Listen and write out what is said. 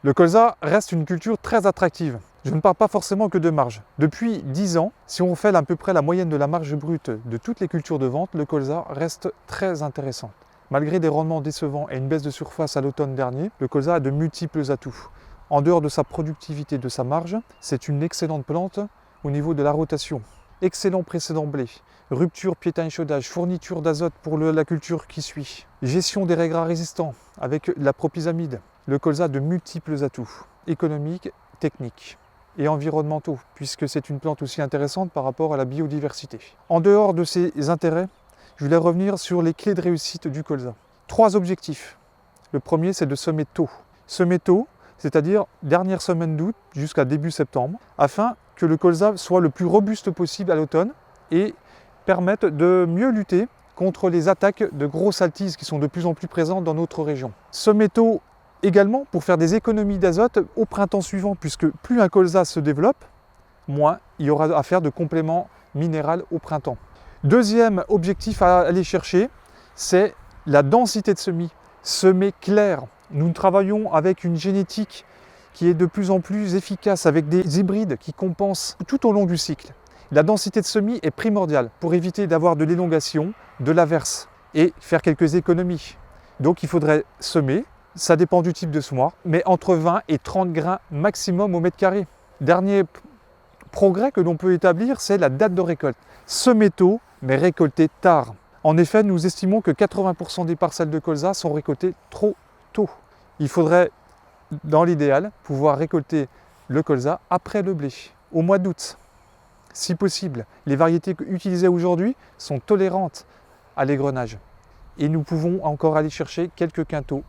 Le colza reste une culture très attractive. Je ne parle pas forcément que de marge. Depuis 10 ans, si on fait à peu près la moyenne de la marge brute de toutes les cultures de vente, le colza reste très intéressant. Malgré des rendements décevants et une baisse de surface à l'automne dernier, le colza a de multiples atouts. En dehors de sa productivité, de sa marge, c'est une excellente plante au niveau de la rotation. Excellent précédent blé, rupture piétin-échaudage, fourniture d'azote pour la culture qui suit, gestion des raigrats résistants avec la propyzamide. Le colza a de multiples atouts économiques, techniques et environnementaux, puisque c'est une plante aussi intéressante par rapport à la biodiversité. En dehors de ces intérêts, je voulais revenir sur les clés de réussite du colza. 3 objectifs. Le premier, c'est de semer tôt. Semer tôt, c'est-à-dire dernière semaine d'août jusqu'à début septembre, afin que le colza soit le plus robuste possible à l'automne et permette de mieux lutter contre les attaques de grosses altises qui sont de plus en plus présentes dans notre région. Semer tôt également pour faire des économies d'azote au printemps suivant, puisque plus un colza se développe, moins il y aura à faire de compléments minéraux au printemps. Deuxième objectif à aller chercher, c'est la densité de semis. Semer clair. Nous travaillons avec une génétique qui est de plus en plus efficace, avec des hybrides qui compensent tout au long du cycle. La densité de semis est primordiale pour éviter d'avoir de l'élongation, de l'averse et faire quelques économies. Donc il faudrait semer, ça dépend du type de semoir, mais entre 20 et 30 grains maximum au mètre carré. Dernier progrès que l'on peut établir, c'est la date de récolte. Semer tôt, mais récolter tard. En effet, nous estimons que 80% des parcelles de colza sont récoltées trop tôt. Il faudrait, dans l'idéal, pouvoir récolter le colza après le blé, au mois d'août, si possible. Les variétés utilisées aujourd'hui sont tolérantes à l'égrenage. Et nous pouvons encore aller chercher quelques quintaux